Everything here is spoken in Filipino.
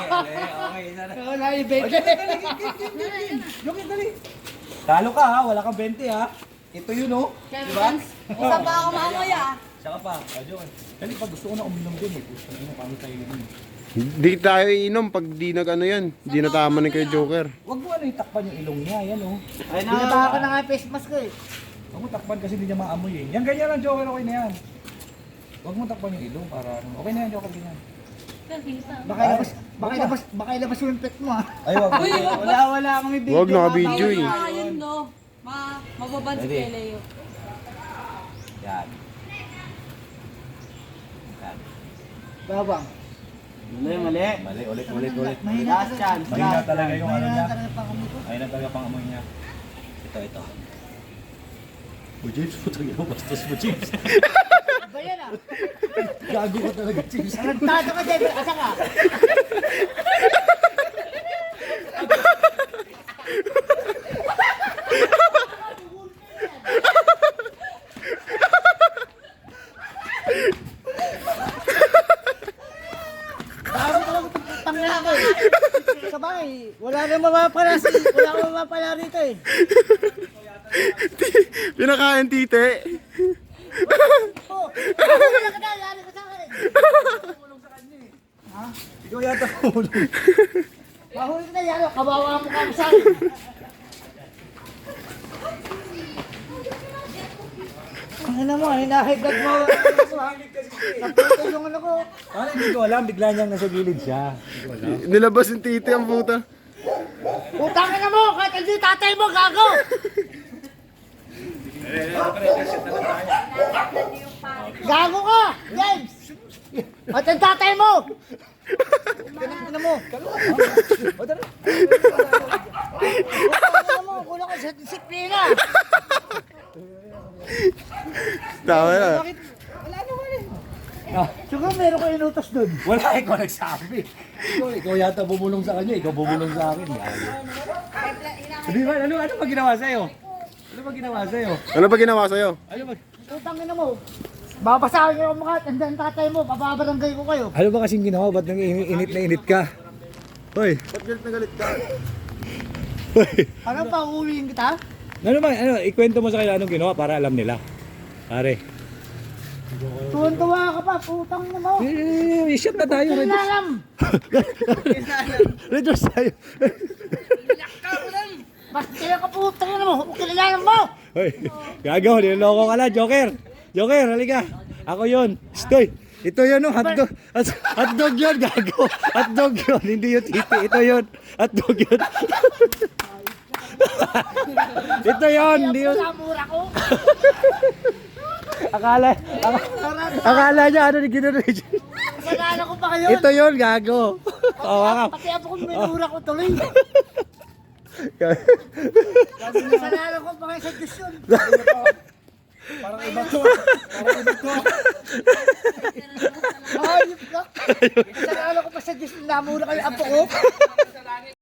Okay, sana. Wala yung 20. Joker, dali. Talo ka ha, wala kang 20 ha. Ito yun oh. Diba? Isa pa ako mamaya. Saka pa, Joker. Dali pa, gusto ko na uminom din eh. Gusto ko na kami tayo yun. Di tayo inom pag di nag ano yan. Di natama ni kay Joker. Huwag mo ano itakpan yung ilong niya, yan oh. Ay, binaba ko na nga yung face mask ko eh. Huwag mo takpan kasi hindi niya maamoy eh. Yan ganyan lang Joker, okay na yan. Huwag mo takpan yung ilong para ano. Okay na yan Joker, ganyan. Baka ilabas yung pet mo ah. Ay, wag. Wala kami video. Huwag naka-video eh. Ayun no. Mababan si Ready? Keleo. Yan. Yan. Babang. Mali, ulit. Last chance. Mahina talaga yung ano niya. Talaga pa kami ko. Mahina talaga pang amoy niya. Ito. O James, putang ina mo, bastos mo James. Ba yan ah? Gago ka talaga James. Nagtado ka din. Asa ka? Sabay, wala nang mapapala rito eh. Pinakain tite. Oh, wala ka na, lalo ka sa akin. Ikaw yata kumulong. Mahuli ka na, lalo, kawawa mo ka sa akin. Ano naman, hinahigad mo. Naputol yung ano ko. Ano, hindi ko alam, bigla niyang nasa gilid siya. Hindi ko alam. Nilabas yung tite ang puta. Utangin na mo, kahit hindi tatay mo, gago! Gago ka, James! At ang tatay mo! Ganun mo. O, tara. Utangin na mo, kulang ka sa disiplina. Tama na. Siguro meron ko inutos dun. Wala, ikaw nagsabi. Ikaw yata bumulong sa kanya, ikaw bumulong sa akin. Hindi ba, ano ba ginawa sa'yo? Ano ba ginawa sa'yo? Ano ba ginawa sa'yo? Ano ba? Utangin na mo. Babasahin ko ang mukha, and then tatay mo, papabarangay ko kayo. Ano ba kasing ginawa? Ba't nang init na init ka? Hoy. Ba't galit na galit ka? Hoy. Ano pa, uuwiin kita? Ano ba, ikwento mo sa kanila anong ginawa para alam nila. Pare. Tuwan-tuwa ka pa, putang na mo. Shot na tayo. Hindi na alam. Redos tayo. Basta kaya ka putang na mo, kilalanan mo. Hoy. Gagaw, niloloko ka lang, Joker. Joker, halika. Ako yun. Stoy. Ito yun, no? Hotdog. Hotdog yun, gago. Hotdog yun. Hindi yung titi. Ito yun. Hotdog yun. Ito yun. Hindi yun. Mura ko. Akala niya ano ni ginawa niya. Kasalanan ko pa kayo. Ito yun, gago. Pati ako kung minura ko tuloy. Kasalanan ko pa kayo sa Diyos yun. Parang iba to. Ayop ka. Kasalanan ko pa sa Diyos, namura kayo apo ko.